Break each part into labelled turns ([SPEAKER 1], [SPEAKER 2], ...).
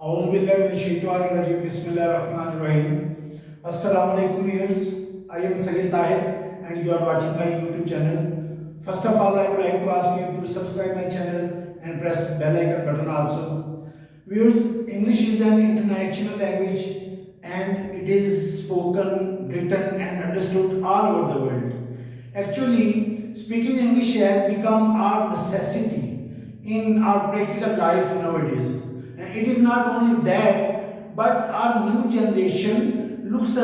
[SPEAKER 1] Bismillahirrahmanirrahim. Assalamu alaikum viewers. I am Sayyid Tahir and you are watching my YouTube channel. First of all, I would like to ask you to subscribe my channel and press bell icon button also. Viewers, English is an international language and it is spoken, written and understood all over the world. Actually, speaking English has become our necessity in our practical life nowadays. And it is not only that, but our new generation looks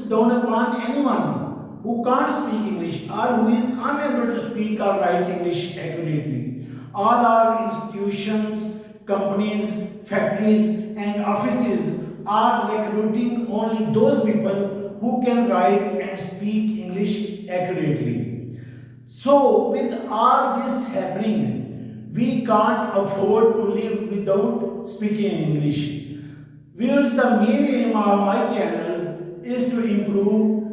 [SPEAKER 1] down upon anyone who can't speak English or who is unable to speak or write English accurately. All our institutions, companies, factories, and offices are recruiting only those people who can write and speak English accurately. So, with all this happening, we can't afford to live without speaking English. Viewers, the main aim of my channel is to improve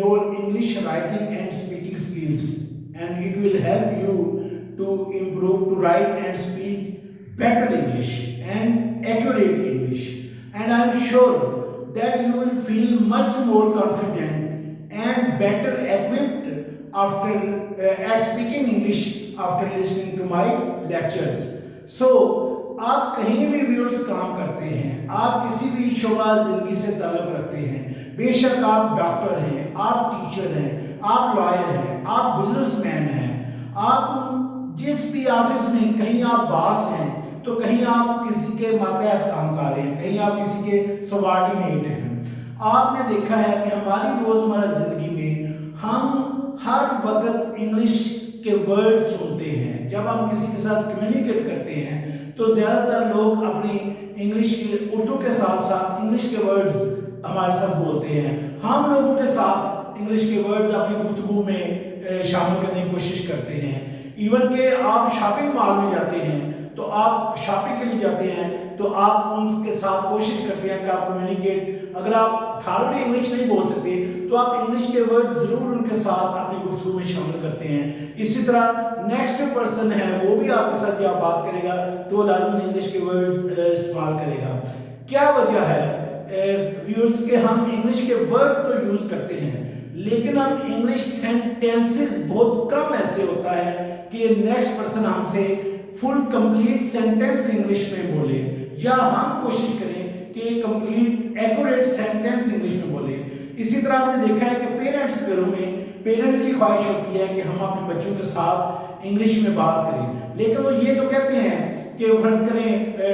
[SPEAKER 1] your English writing and speaking skills, and it will help you to improve to write and speak better English and accurate English. And I am sure that you will feel much more confident and better equipped after at speaking English after listening to my lectures. So आप कहीं भी viewers काम करते हैं, आप किसी भी शोबा जिंदगी से ताल्लुक़ रखते हैं, बेशक आप डॉक्टर हैं, आप टीचर हैं, आप लॉयर हैं, आप बिजनेसमैन हैं, आप जिस भी ऑफिस में कहीं आप बॉस हैं, तो कहीं आप किसी के मातहत काम कर रहे हैं, कहीं आप किसी के सबॉर्डिनेट हैं। आपने देखा है कि हमारी रोज़मर्रा ज़िंदगी में हम हर वक्त इंग्लिश के वर्ड सुनते हैं। जब हम किसी के साथ कम्युनिकेट करते हैं तो ज़्यादातर लोग अपनी इंग्लिश के उर्दू के साथ साथ इंग्लिश के वर्ड्स हमारे साथ बोलते हैं। हम लोगों के साथ इंग्लिश के वर्ड्स अपनी गुफ्तगू में शामिल करने की कोशिश करते हैं। इवन के आप शॉपिंग मॉल में जाते हैं तो आप शॉपिंग के लिए जाते हैं तो आप उनके साथ कोशिश करते हैं कि आप कम्युनिकेट, अगर आप थारोली इंग्लिश नहीं बोल सकते तो आप इंग्लिश के वर्ड ज़रूर उनके साथ अपनी गुफ्तगू में शामिल करते हैं। इसी तरह नेक्स्ट पर्सन है वो भी आपके साथ जब बात करेगा तो वो लाजमी इंग्लिश के वर्ड्स इस्तेमाल करेगा। क्या वजह है व्यूअर्स के हम इंग्लिश के वर्ड्स तो यूज़ करते हैं लेकिन हम इंग्लिश सेंटेंसेस बहुत कम ऐसे होता है कि नेक्स्ट पर्सन हमसे फुल कंप्लीट सेंटेंस इंग्लिश में बोले, या हम कोशिश करें कि कंप्लीट एक्यूरेट सेंटेंस इंग्लिश में बोले। इसी तरह आपने देखा है कि पेरेंट्स घरों में पेरेंट्स की ख्वाहिश होती है कि हम अपने बच्चों के साथ इंग्लिश में बात करें, लेकिन वो ये तो कहते हैं कि फर्ज करें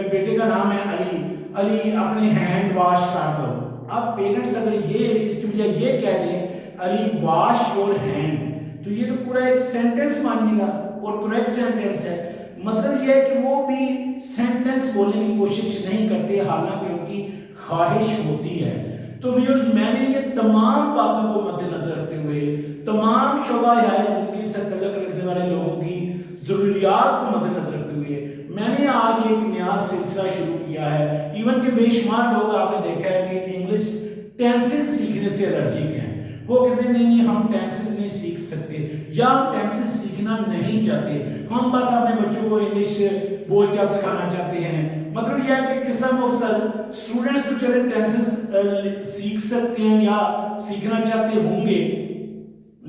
[SPEAKER 1] बेटे का नाम है अली, अली अपने हैंड वॉश कर दो। अब पेरेंट्स अगर ये इसकी बजाय ये कह दें अली वॉश योर हैंड, तो ये तो पूरा एक सेंटेंस मानिएगा और करेक्ट सेंटेंस है। मतलब यह है कि वो भी सेंटेंस बोलने की कोशिश नहीं करते, हालांकि उनकी ख्वाहिश होती है। तो व्यूअर्स, मैंने ये तमाम बातों को मद्देनजर रखते हुए तमाम शोबा जिंदगी से तल्लुक़ रखने वाले लोगों की ज़रूरियात को मद्देनजर रखते हुए मैंने आज एक नया सिलसिला शुरू किया है। इवन के बेशुमार लोग आपने देखा है कि इंग्लिश टेंसेस सीखने से एलर्जिक हैं। वो कहते हैं नहीं हम टेंसेस नहीं सीख सकते या हम टेंसेस सीखना नहीं चाहते, हम बस अपने बच्चों को इंग्लिश बोलचाल सिखाना चाहते हैं। मतलब यह है कि किस्सा मकसद स्टूडेंट्स तो चले टेंसेस सीख सकते हैं या सीखना चाहते होंगे,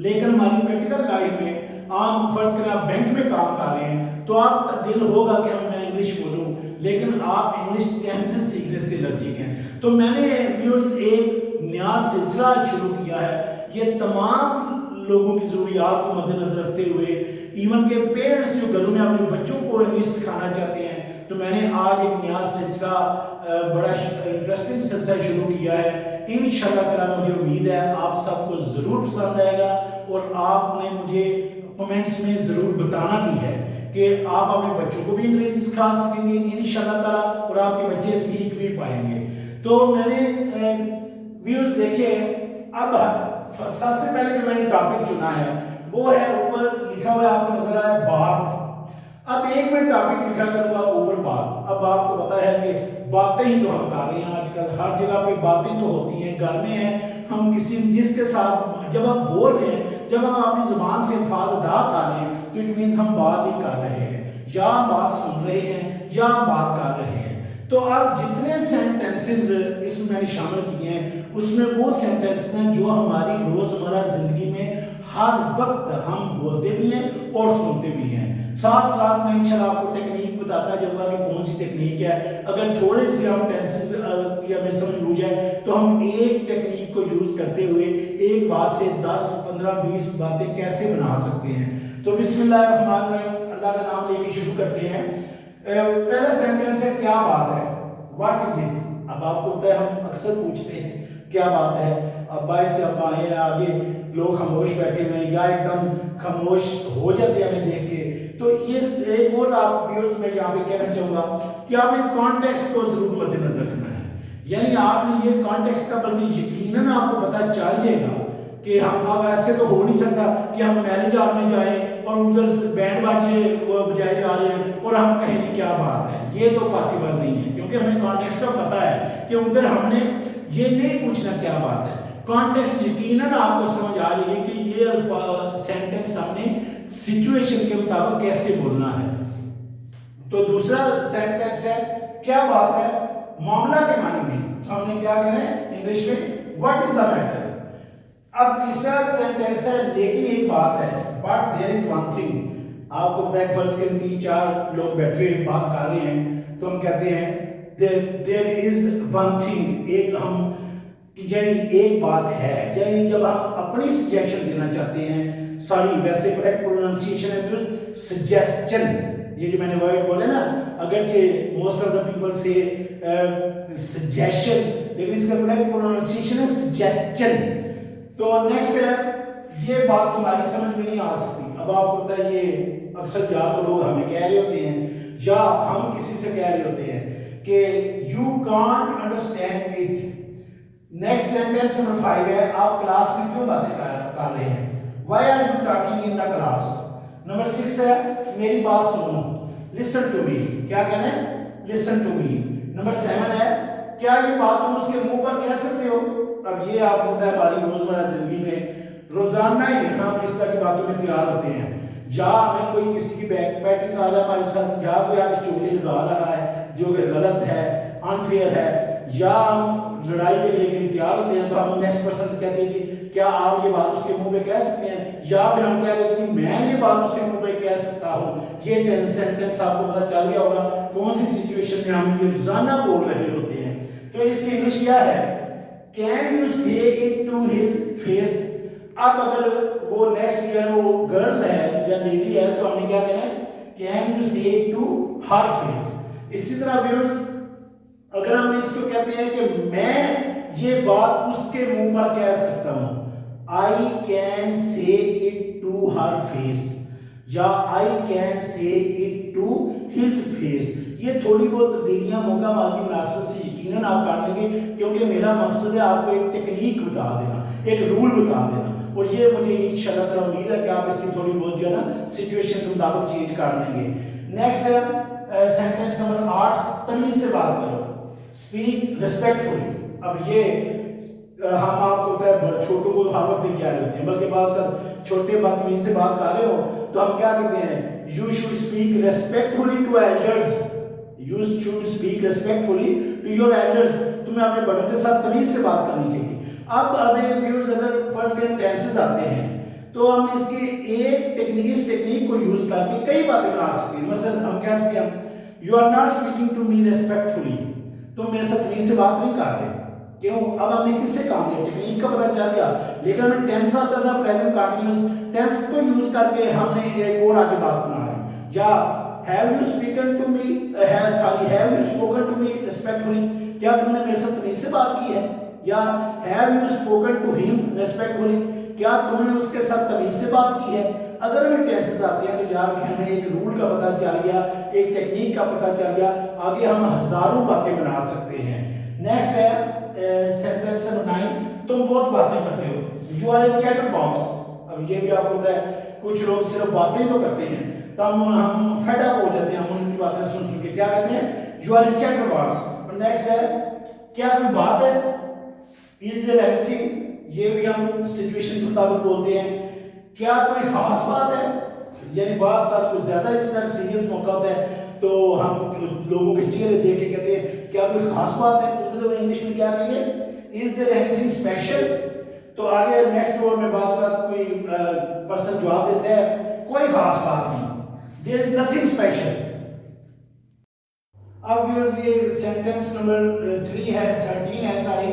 [SPEAKER 1] लेकिन हमारी प्रैक्टिकल लाइफ में आप फर्ज करें आप बैंक में काम कर रहे हैं तो आपका दिल होगा कि हम मैं इंग्लिश बोलूं, लेकिन आप इंग्लिश टेंसेस सीखने से एलर्जिक हैं। तो मैंने व्यूअर्स एक नया सिलसिला शुरू किया है। ये तमाम लोगों की ज़रूरियात को मद्देनजर रखते हुए इवन के पेरेंट्स जो घरों में अपने बच्चों को इंग्लिश सिखाना चाहते हैं, तो मैंने आज एक नया सिलसिला बड़ा इंटरेस्टिंग सिलसिला शुरू किया है। इंशाअल्लाह ताला मुझे उम्मीद है आप सबको ज़रूर पसंद आएगा और आपने मुझे कमेंट्स में ज़रूर बताना भी है कि आप अपने बच्चों को भी इंग्लिश सिखा सकेंगे इंशाअल्लाह ताला और आपके बच्चे सीख भी पाएंगे। तो मैंने व्यूज़ देखे, अब सबसे पहले जो मैंने टॉपिक चुना है वो है, ऊपर लिखा हुआ है आपको नजर आया बात। अब एक मैं टॉपिक लिखा करूंगा ऊपर बात। अब आपको पता है कि बातें ही तो हम कर रहे हैं आजकल, हर जगह पे बातें तो होती हैं। घर में हैं हम किसी जिसके साथ जब हम बोल रहे हैं, जब हम अपनी जुबान से अल्फाज अदा कर रहे हैं तो इट मीन्स हम बात ही कर रहे हैं, या हम बात सुन रहे हैं या हम बात कर रहे हैं। तो अब जितने सेंटेंसेस इसमें मैंने शामिल किए हैं उसमें वो सेंटेंस हैं जो हमारी रोजमर्रा जिंदगी में हर वक्त हम बोलते भी हैं और सुनते भी हैं। साथ साथ मैं इंशाल्लाह आपको टेक्निक बताता जाऊंगा कि कौन सी टेक्निक है। अगर थोड़े से हम टेंसेस की हमें समझ हो जाए तो हम एक टेक्निक को यूज करते हुए एक बात से 10, 15, 20 बातें कैसे बना सकते हैं। तो बिस्मिल्लाह रहमान रहीम, अल्लाह का नाम लेके शुरू करते हैं। पहला सेंटेंस है क्या बात है, व्हाट इज इट। अब आपको पता है हम अक्सर पूछते हैं क्या बात है, अब बाहर से अब आए हैं आगे लोग खामोश बैठे हुए हैं या एकदम खामोश हो जाते हैं हमें देख के। तो ये एक और आप व्यूअर्स में यहाँ पे कहना चाहूंगा कि आपने कॉन्टेक्स्ट को जरूर मद्देनजर रखना है, यानी आपने ये कॉन्टेक्स्ट का बल्कि यकीनन आपको पता चल जाएगा कि हम अब ऐसे तो हो नहीं सकता कि हम मैरिज हॉल में जाएं और उधर बैंड बाजे वो बजाए जा रहे हैं और हम कहें कि क्या बात है, ये तो पॉसिबल नहीं है क्योंकि हमें कॉन्टेक्स्ट का पता है कि उधर हमने ये नहीं पूछना क्या बात है। कॉन्टेक्स्ट यकीनन आपको समझ आ रही है कि ये सेंटेंस हमने सिचुएशन के मुताबिक कैसे बोलना है। तो दूसरा सेंटेंस है क्या बात है मामला के मायने में, तो हमने क्या कहना है इंग्लिश में व्हाट इज द मैटर। अब तीसरा सेंटेंस है लेकिन एक बात है, but there is one thing. आपको पता है फर्ज के 3-4 लोग बैठे हुए बात कर रहे हैं तो हम कहते हैं देयर इज वन थिंग, एक हम यानी एक बात है, यानी जब हम अपनी सजेशन देना चाहते हैं। सॉरी वैसे करेक्ट प्रोनाउंसिएशन है तो सजेशन, ये जो मैंने वर्ड बोले ना, अगरचे मोस्ट ऑफ द पीपल से सजेशन, लेकिन इसका करेक्ट प्रोनाउंसिएशन है सजेशन। तो नेक्स्ट है ये बात तुम्हारी समझ में नहीं आ सकती। अब आपको पता है ये अक्सर या तो लोग हमें कह रहे होते हैं या हम किसी से कह रहे होते हैं कि you can't understand it. Next sentence number 5 है आप क्लास में क्यों बातें कर रहे हैं, why are you talking in the class. Number 6 है मेरी बात सुनो, लिसन टू मी, क्या कहना है लिसन टू मी। नंबर 7 है क्या ये बात तुम उसके मुंह पर कह सकते हो। अब ये आपको पता है हमारी रोजमर्रा जिंदगी में रोजाना ही हम इस तरह की बातों में तैयार होते हैं, या हमें कोई किसी की बैटिंग कर रहा है हमारे साथ, या कोई आगे चोली लगा रहा है जो कि गलत है अनफेयर है, या हम लड़ाई झगड़े के लिए तैयार होते हैं तो हम नेक्स्ट पर्सन से कहते हैं जी क्या आप ये बात उसके मुंह पे कह सकते हैं, या फिर हम कह देते हैं कि मैं ये बात उसके मुंह पे कह सकता हूँ। ये सेंटेंस आपको पता चल गया होगा कौन सी सिचुएशन में हम ये रोजाना बोल रहे होते हैं। तो इसकी इंग्लिश क्या है, कैन यू से इट टू हिज फेस। अब अगर वो नेक्स्ट ईयर वो गर्ल है या लेडी है तो हमने क्या कहना है कैन यू से इट टू हर फेस। इसी तरह व्यूअर्स अगर हम इसको कहते हैं कि मैं ये बात उसके मुंह पर कह सकता हूं, I can say it to her face या I can say it to his face. ये थोड़ी बहुत तब्दीलियां मौका माल की मुनासबत से यकीनन आप कर लेंगे क्योंकि मेरा मकसद है आपको एक टेक्निक बता देना, एक रूल बता देना, और ये मुझे इंशाल्लाह ताला उम्मीद है कि आप इसकी थोड़ी बहुत जो है ना सिचुएशन के मुताबिक चेंज कर देंगे। नेक्स्ट है सेंटेंस नंबर 8 तमीज से बात करो, स्पीक रिस्पेक्टफुली। अब ये हम आपको पता है छोटों को तो हर वक्त नहीं कह रहे होते हैं, बल्कि बात कर छोटे बदतमीज से बात कर रहे हो तो हम क्या कहते हैं you should speak respectfully to elders, you should speak respectfully to your elders. तुम्हें अपने बड़ों के साथ तमीज से बात करनी चाहिए। अब अभी व्यूअर्स अगर फर्स्ट करें टेंसेस आते हैं तो हम इसकी एक टेक्निक को यूज करके कई बातें बना सकते हैं। मसलन हम कह सकते हैं you are not speaking to me respectfully, तुम मेरे साथ तमीज से बात नहीं कर रहे। क्यों, अब हमने किससे काम लिया, टेक्निक का पता चल गया, लेकिन हमें टेंस आता था प्रेजेंट कंटीन्यूअस, टेंस को यूज करके हमने एक और आगे बात बना ली। या have you spoken to me, have you spoken to me respectfully, क्या तुमने मेरे साथ तमीज से बात की है। या have you spoken to him respectfully, क्या तुमने उसके साथ तमीज से बात की है। अगर हमें टेंसेस आते हैं तो यार हमें एक रूल का पता चल गया, एक टेक्निक का पता चल गया, आगे हम हजारों बातें बना सकते हैं। नेक्स्ट है सेंटेंस नंबर 9, तुम बहुत बातें करते हो, you are a chatter box. अब ये भी आपको पता है कुछ लोग सिर्फ बातें तो करते हैं तब हम फेड अप हो जाते हैं, हम उनकी बातें सुन सुन के क्या कहते हैं you are a chatter box. और नेक्स्ट है क्या कोई बात है, इज देयर एनीथिंग, ये भी हम सिचुएशन के मुताबिक बोलते हैं। क्या कोई खास बात है, यानी बात कुछ ज्यादा इस तरह सीरियस मौका होता है तो हम लोगों के चेहरे देख के कहते हैं क्या कोई खास बात है, तो इंग्लिश में क्या कहेंगे, इज देयर एनीथिंग स्पेशल। तो आगे नेक्स्ट फ्लोर में बात कोई पर्सन जवाब देता है कोई खास बात नहीं, देयर इज नथिंग स्पेशल। अब व्यूअर्स ये सेंटेंस नंबर 13 है सारी,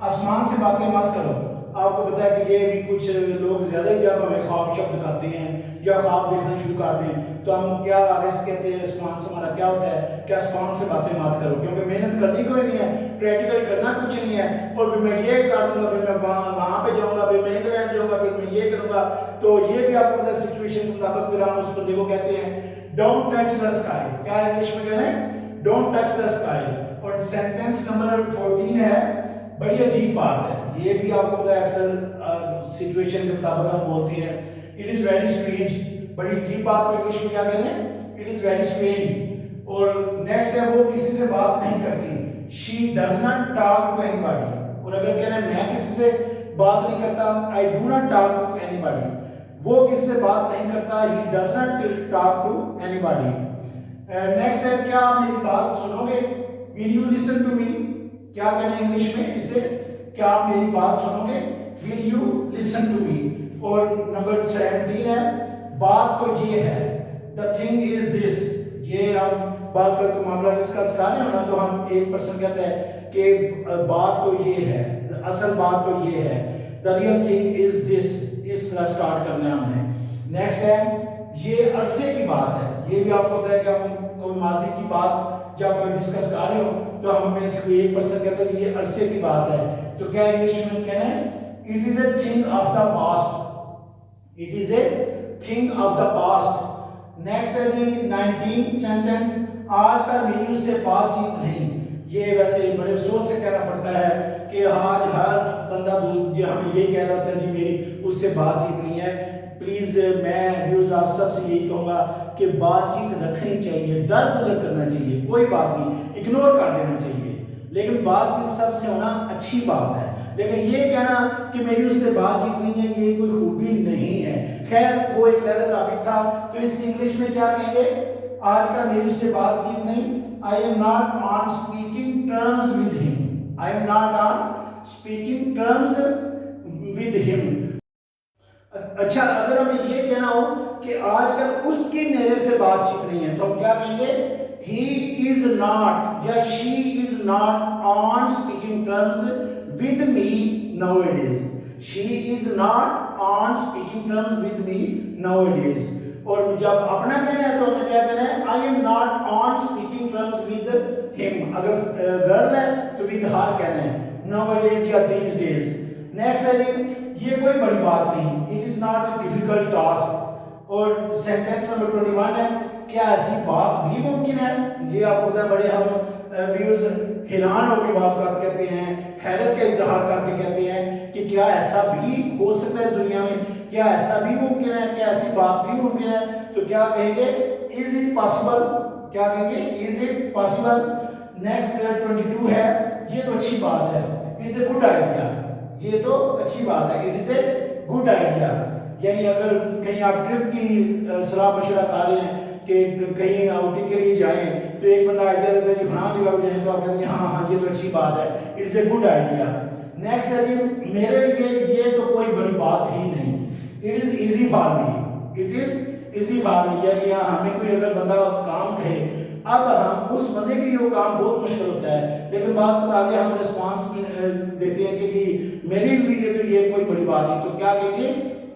[SPEAKER 1] आसमान से बातें मत करो। आपको पता है कि ये भी कुछ लोग ज्यादा ही जब हमें ख्वाब शब्द दिखाते हैं या ख्वाब देखना शुरू करते हैं तो हम क्या आगे से कहते हैं, आसमान से हमारा क्या होता है कि आसमान से बातें मत करो, क्योंकि मेहनत करनी कोई नहीं है, प्रैक्टिकल करना कुछ नहीं है, और फिर मैं ये कर दूंगा, फिर मैं वहां पे जाऊंगा, फिर मैं इंग्लैंड जाऊंगा, फिर मैं ये करूंगा। तो ये भी आपको पता है सिचुएशन के मुताबिक फिर हम उस बंदे को कहते हैं डोंट टच द स्काई। क्या इंग्लिश में कह रहे हैं, डोंट टच द स्काई। और सेंटेंस नंबर 14 है, बड़ी अजीब बात है, ये भी आपको पता है अक्सर सिचुएशन के मुताबिक हम बोलते हैं, इट इज वेरी स्ट्रेंज। बड़ी अजीब बात को इंग्लिश में क्या कहते हैं, इट इज वेरी स्ट्रेंज। और नेक्स्ट है वो किसी से बात नहीं करती, she does not talk to anybody. और अगर कहना है मैं किसी से बात नहीं करता, I do not talk to anybody, वो किसी से बात नहीं करता, he does not talk to anybody. Next है क्या आप मेरी बात सुनोगे, will you listen to me. क्या कहना है इंग्लिश में इसे, क्या आप मेरी बात सुनोगे, will you listen to me. और नंबर 17 है, बात तो ये है, द थिंग इज दिस। ये हम बात का तो मामला डिस्कस कर रहे हो ना, तो हम एक पर्सन कहता है कि बात तो ये है, असल बात तो ये है, the real thing is this. इस तरह स्टार्ट करना है हमने। नेक्स्ट है ये अरसे की बात है, ये भी आपको पता है कि हम कोई माजी की बात जब डिस्कस कर रहे हो तो हमें से एक पर्सन कहता है कि ये अरसे की बात है, तो क्या इंग्लिश में कहना है, it is a thing of the past, it is a thing of the past. Next है जी 19 सेंटेंस, आजकल मेरी उससे बातचीत नहीं। ये वैसे बड़े अफसोस से कहना पड़ता है कि आज हर बंदा जो हमें यही कह रहा था जी मेरी उससे बातचीत नहीं है। प्लीज मैं व्यूअर्स आप सबसे यही कहूंगा कि बातचीत रखनी चाहिए, दरगुजर करना चाहिए, कोई बात नहीं, इग्नोर कर देना चाहिए, लेकिन बातचीत सबसे होना अच्छी बात है। लेकिन ये कहना कि मेरी उससे बातचीत नहीं है, ये कोई खूबी नहीं है। खैर वो एक अलग टॉपिक था, तो इस इंग्लिश में क्या कहेंगे, आजकल मेरी उससे बातचीत नहीं, I am not on speaking terms with him, I am not on speaking terms with him. अच्छा, अगर हमें ये कहना हो कि आजकल उसकी मेरे से बातचीत नहीं है, तो हम क्या कहेंगे, he is not या she is not on speaking terms with me nowadays, she is not on speaking terms with me nowadays। और जब अपना कहना है तो हमें क्या कहना है, I am not on speaking terms with him। अगर गर्ल है तो with her कहना है, nowadays या these days। नेक्स्ट है जी, ये कोई बड़ी बात नहीं, it is not a difficult task. और सेंटेंस नंबर 21 है, क्या ऐसी बात भी मुमकिन है। ये आपको पता है बड़े हम व्यूअर्स हैरान होकर बात कहते हैं, हैरत का इजहार करके कहते हैं कि क्या ऐसा भी हो सकता है दुनिया में, क्या ऐसा भी मुमकिन है, क्या ऐसी बात भी मुमकिन है। तो क्या कहेंगे, इज इट पॉसिबल। क्या कहेंगे, इज इट पॉसिबल। नेक्स्ट 22 है, ये तो अच्छी बात है, it is a good idea, ये तो अच्छी बात है, it is a good idea. यानी अगर कहीं आप ट्रिप की सलाह मशवरा कर रहे हैं कि कहीं आउटिंग के लिए जाएं, तो एक बंदा आइडिया देता है कि हाँ जगह जाएं, तो आप कहते हैं हाँ हाँ ये तो अच्छी बात है, it is a good idea. Next है जी, मेरे लिए ये तो कोई बड़ी बात ही नहीं, it is easy for me, it is easy for me. यानी हमें कोई अगर बंदा काम कहे, अब हम उस बंदे के लिए वो काम बहुत मुश्किल होता है, लेकिन बात आगे हम रिस्पांस देते हैं कि जी मेरे लिए तो ये कोई बड़ी बात नहीं, तो क्या कहेंगे,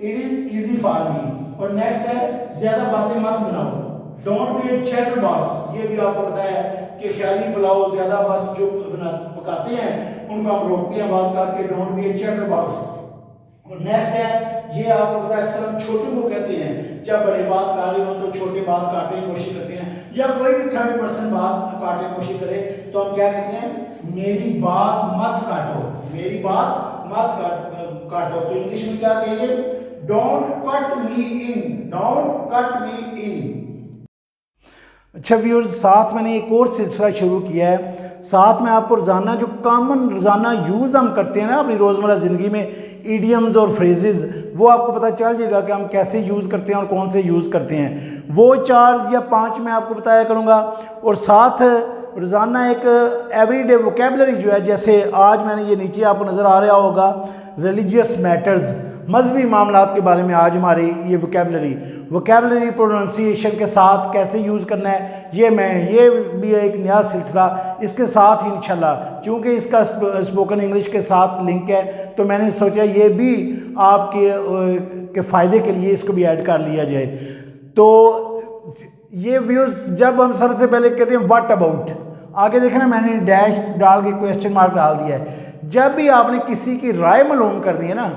[SPEAKER 1] it is easy for me. और नेक्स्ट है, ज्यादा बातें मत बनाओ, don't be A chatter box. ये भी आपको पता है कि ख्याली पुलाव ज्यादा बस जो पकाते हैं उनको आप रोकते हैं बात बात के, don't be A chatter box. और नेक्स्ट है, ये आपको पता है अक्सर हम छोटों को कहते हैं, जब बड़े बात कर रहे हो तो छोटे बात काटने की कोशिश करते हैं, या कोई भी थर्ड पर्सन बात काटने की कोशिश करे तो हम क्या कहते हैं, मेरी बात मत काटो, मेरी बात मत काटो। तो इंग्लिश में क्या कहेंगे, don't cut me in, don't cut me in. अच्छा व्यूअर्स, साथ मैंने एक और सिलसिला शुरू किया है, साथ में आपको रोज़ाना जो रोज़ाना यूज़ हम करते हैं ना अपनी रोज़मर्रा ज़िंदगी में, इडियम्स और फ्रेजेस, वो आपको पता चल जाएगा कि हम कैसे यूज़ करते हैं और कौन से यूज़ करते हैं। वो 4 या 5 मैं आपको बताया करूँगा। और साथ रोज़ाना एक एवरीडे वोकेबलरी जो है, जैसे आज मैंने ये नीचे आपको नज़र आ रहा होगा रिलीजियस मैटर्स, मजहबी मामलात के बारे में आज हमारी ये वोकेबलरी प्रोनाउंसिएशन के साथ कैसे यूज़ करना है, ये भी एक नया सिलसिला इसके साथ ही इंशाल्लाह, क्योंकि इसका स्पोकन इंग्लिश के साथ लिंक है तो मैंने सोचा ये भी आपके फ़ायदे के लिए इसको भी ऐड कर लिया जाए। तो ये व्यूज़ जब हम सबसे पहले कहते हैं व्हाट अबाउट, आगे देखें ना मैंने डैश डाल के क्वेश्चन मार्क डाल दिया है। जब भी आपने किसी की राय मालूम करनी है ना,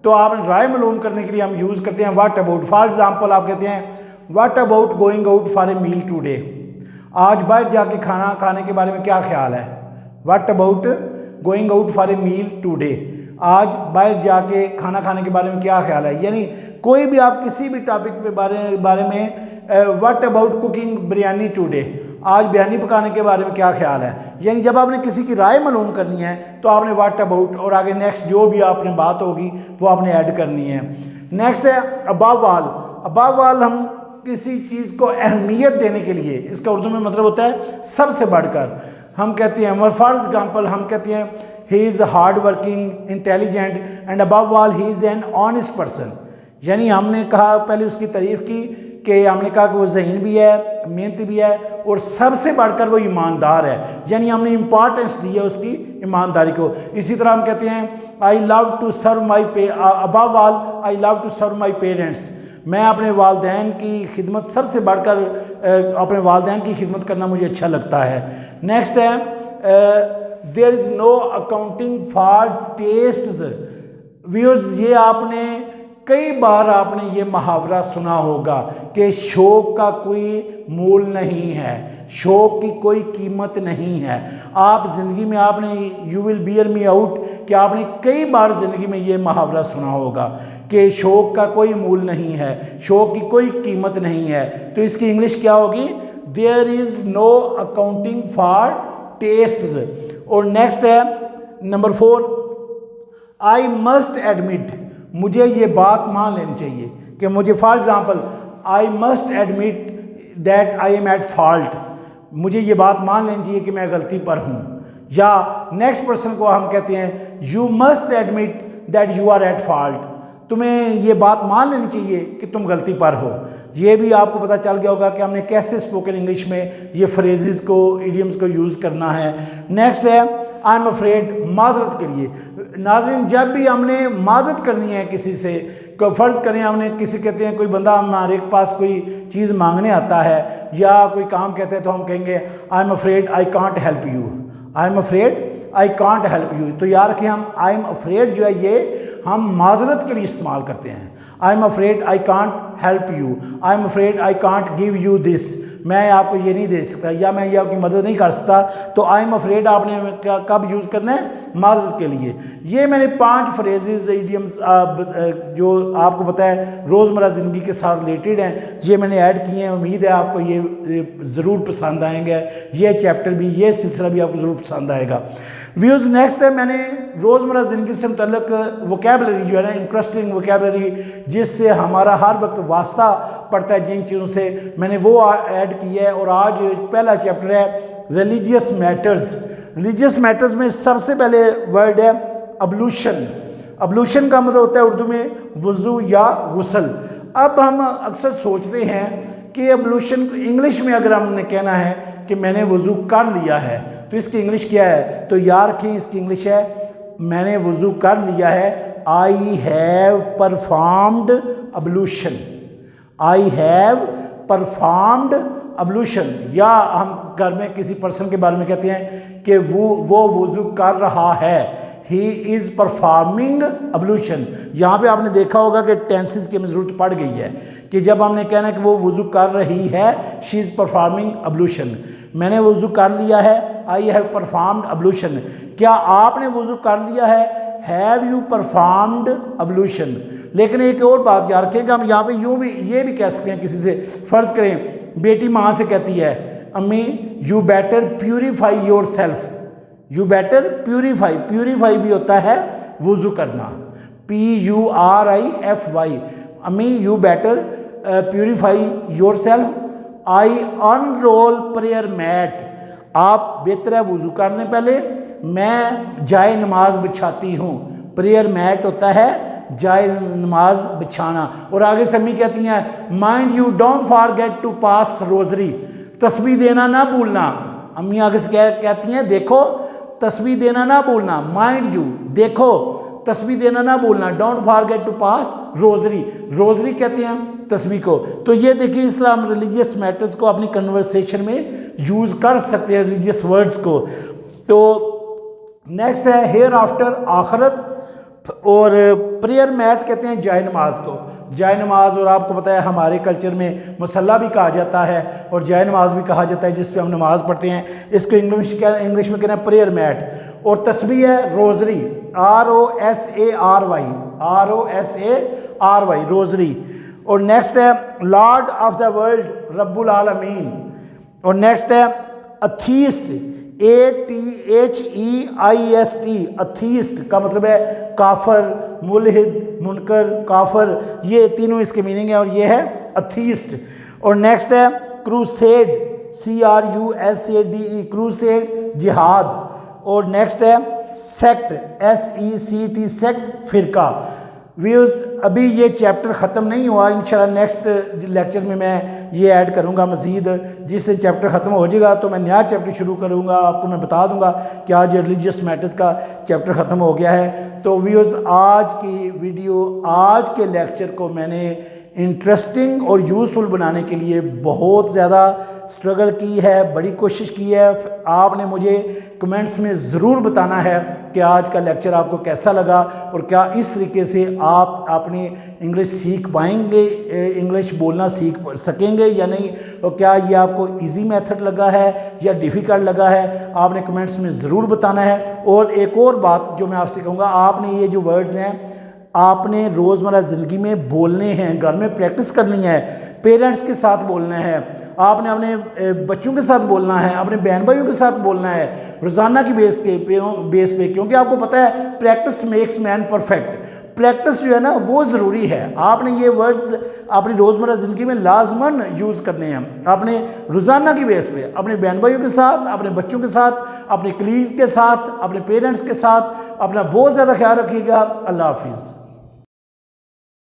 [SPEAKER 1] तो आपने राय मालूम करने के लिए हम यूज़ करते हैं व्हाट अबाउट। फॉर एग्जांपल आप कहते हैं what about going out for a meal today, आज बाहर जाके खाना खाने के बारे में क्या ख्याल है। What about going out for a meal today, आज बाहर जाके खाना खाने के बारे में क्या ख्याल है। यानी कोई भी आप किसी भी टॉपिक पे बारे में what about cooking biryani today, आज बिरयानी पकाने के बारे में क्या ख्याल है। यानी जब आपने किसी की राय मालूम करनी है तो आपने व्हाट अबाउट और आगे नेक्स्ट जो भी आपने बात होगी वो आपने ऐड करनी है। नेक्स्ट है अबव ऑल। अबव ऑल हम किसी चीज़ को अहमियत देने के लिए, इसका उर्दू में मतलब होता है सबसे बढ़कर। हम कहते हैं फॉर एग्जाम्पल हम कहते हैं he is hard working intelligent and above all he is an honest person. यानी हमने कहा पहले उसकी तारीफ़ की कि हमने कहा कि वो ज़हीन भी है, मेहनती भी है और सबसे बढ़कर वो ईमानदार है। यानी हमने इम्पॉर्टेंस दी है उसकी ईमानदारी को। इसी तरह हम कहते हैं I love to serve my above all I love to serve my parents, मैं अपने वालदैन की खिदमत सबसे बढ़कर अपने वालदैन की खिदमत करना मुझे अच्छा लगता है। नेक्स्ट है there is no accounting for tastes. Viewers ये आपने कई बार आपने ये मुहावरा सुना होगा कि शौक का कोई मोल नहीं है, शौक की कोई कीमत नहीं है। आप ज़िंदगी में आपने you will beer me out कि आपने कई बार ज़िंदगी में ये मुहावरा सुना होगा कि शौक का कोई मूल नहीं है, शौक की कोई कीमत नहीं है। तो इसकी इंग्लिश क्या होगी, there is no accounting for tastes. और नेक्स्ट है नंबर 4, आई मस्ट एडमिट, मुझे ये बात मान लेनी चाहिए कि मुझे for example I must admit that I am at fault, मुझे ये बात मान लेनी चाहिए कि मैं गलती पर हूँ। या नेक्स्ट पर्सन को हम कहते हैं you must admit that you are at fault, तुम्हें ये बात मान लेनी चाहिए कि तुम गलती पर हो। ये भी आपको पता चल गया होगा कि हमने कैसे स्पोकन इंग्लिश में ये फ्रेजेस को इडियम्स को यूज़ करना है। नेक्स्ट है आई एम अफ्रेड, माजरत के लिए। नाज़रीन जब भी हमने माजरत करनी है किसी से, फ़र्ज़ करें हमने किसी कहते हैं कोई बंदा हमारे पास कोई चीज़ मांगने आता है या कोई काम कहते हैं तो हम कहेंगे I am afraid I can't help you, I am afraid I can't help you. तो यार कि हम आई एम अफ्रेड जो है ये हम माजरत के लिए इस्तेमाल करते हैं। I am afraid I can't help you, I am afraid I can't give you this, मैं आपको ये नहीं दे सकता या मैं ये आपकी मदद नहीं कर सकता। तो आई एम अफ्रेड आपने कब यूज़ करना है, माजरत के लिए। ये मैंने 5 फ्रेजेस इडियम्स जो आपको पता है रोज़मर्रा ज़िंदगी के साथ रिलेटेड हैं, ये मैंने ऐड किए हैं। उम्मीद है आपको ये ज़रूर पसंद आएंगे, ये चैप्टर भी ये सिलसिला भी आपको ज़रूर पसंद आएगा। व्यूज़ नेक्स्ट है मैंने रोज़मर्रा ज़िंदगी से मुतल्लिक वोकेबलरी जो है ना, इंटरेस्टिंग वोकेबलरी जिससे हमारा हर वक्त वास्ता पड़ता है जिन चीज़ों से, मैंने वो ऐड की है। और आज पहला चैप्टर है रिलीजियस मैटर्स। रिलीजियस मैटर्स में सबसे पहले वर्ड है अब्लूशन। अब्लूशन का मतलब होता है उर्दू में वज़ू या गुस्ल। अब हम अक्सर सोचते हैं कि अब्लूशन इंग्लिश में अगर हमने कहना है कि मैंने वज़ू कर लिया है तो इसकी इंग्लिश क्या है, तो याद रखें इसकी इंग्लिश है मैंने वज़ू कर लिया है, I have performed ablution, I have performed ablution. या हम घर में किसी पर्सन के बारे में कहते हैं कि वो वज़ू कर रहा है, ही इज़ परफॉर्मिंग अब्लूशन। यहाँ पे आपने देखा होगा कि टेंसेस की हमें ज़रूरत पड़ गई है कि जब हमने कहना है कि वो वज़ू कर रही है, शी इज़ परफॉर्मिंग अब्लूशन। मैंने वज़ू कर लिया है, आई हैव परफॉर्म्ड अब्लूशन। क्या आपने वज़ू कर लिया है, हैव यू परफॉर्म्ड अब्लूशन। लेकिन एक और बात याद रखेंगे, हम यहाँ पे यूँ भी ये भी कह सकते हैं किसी से, फ़र्ज़ करें बेटी माँ से कहती है अम्मी you better purify yourself, you better purify, purify भी होता है वज़ू करना,
[SPEAKER 2] PURIFY, अम्मी you better purify yourself. I unroll prayer mat, आप बेहतर है वुजू करने पहले मैं जाए नमाज बिछाती हूँ। प्रेयर मैट होता है जाए नमाज बिछाना। और आगे से अम्मी कहती हैं mind you don't forget to pass rosary, तस्बीह देना ना भूलना। अम्मी आगे से कहती हैं देखो तस्बीह देना ना भूलना, माइंड यू देखो तस्बीह देना ना भूलना, don't forget to pass rosary, rosary कहते हैं तस्बीह को। तो ये देखिए इस्लाम रिलीजियस मैटर्स को अपनी कन्वर्सेशन में यूज़ कर सकते हैं, रिलीजियस वर्ड्स को। तो नेक्स्ट है हेयर आफ्टर आखरत, और प्रेयर मैट कहते हैं जाए नमाज को। जाए नमाज, और आपको पता है हमारे कल्चर में मुसल्ला भी कहा जाता है और जाए नमाज भी कहा जाता है जिस पे हम नमाज पढ़ते हैं। इसको इंग्लिश में कहते हैं प्रेयर मैट। और तस्बीह है रोजरी, ROSARY, ROSARY रोजरी। और नेक्स्ट है लॉर्ड ऑफ द वर्ल्ड रब्बुल आलमीन। और नेक्स्ट है अथीस्ट, ATHEIST, अथीस्ट का मतलब है काफर, मुल्हिद, मुनकर, काफर, ये तीनों इसके मीनिंग है और ये है अथीस्ट। और नेक्स्ट है क्रूसेड, CRUSADE, क्रूसेड जिहाद। और नेक्स्ट है सेक्ट, SECT, सेक्ट फिरका। व्यूज़ अभी ये चैप्टर ख़त्म नहीं हुआ, इंशाल्लाह नेक्स्ट लेक्चर में मैं ये ऐड करूँगा मज़ीद। जिस दिन चैप्टर ख़त्म हो जाएगा तो मैं नया चैप्टर शुरू करूँगा, आपको मैं बता दूँगा कि आज रिलीजियस मैटर्स का चैप्टर ख़त्म हो गया है। तो व्यूज़ आज की वीडियो, आज के लेक्चर को मैंने इंटरेस्टिंग और यूज़फुल बनाने के लिए बहुत ज़्यादा स्ट्रगल की है, बड़ी कोशिश की है। आपने मुझे कमेंट्स में ज़रूर बताना है कि आज का लेक्चर आपको कैसा लगा और क्या इस तरीके से आप अपनी इंग्लिश सीख पाएंगे, इंग्लिश बोलना सीख सकेंगे या नहीं, और क्या ये आपको इजी मेथड लगा है या डिफ़िकल्ट लगा है, आपने कमेंट्स में ज़रूर बताना है। और एक और बात जो मैं आपसे कहूँगा, आपने ये जो वर्ड्स हैं आपने रोज़मर्रा ज़िंदगी में बोलने हैं, घर में प्रैक्टिस करनी है, पेरेंट्स के साथ बोलना है, आपने अपने बच्चों के साथ बोलना है, अपने बहन भाइयों के साथ बोलना है रोज़ाना की बेस पे, क्योंकि आपको पता है practice makes man perfect. Practice जो है ना वो ज़रूरी है। आपने ये वर्ड्स अपनी रोज़मर्रा ज़िंदगी में लाजमन यूज़ करने हैं, आपने रोज़ाना की बेस पे अपने बहन भाइयों के साथ, अपने बच्चों के साथ, अपने कलीग्स के साथ, अपने पेरेंट्स के साथ। अपना बहुत ज़्यादा ख्याल रखिएगा। अल्लाह हाफिज़।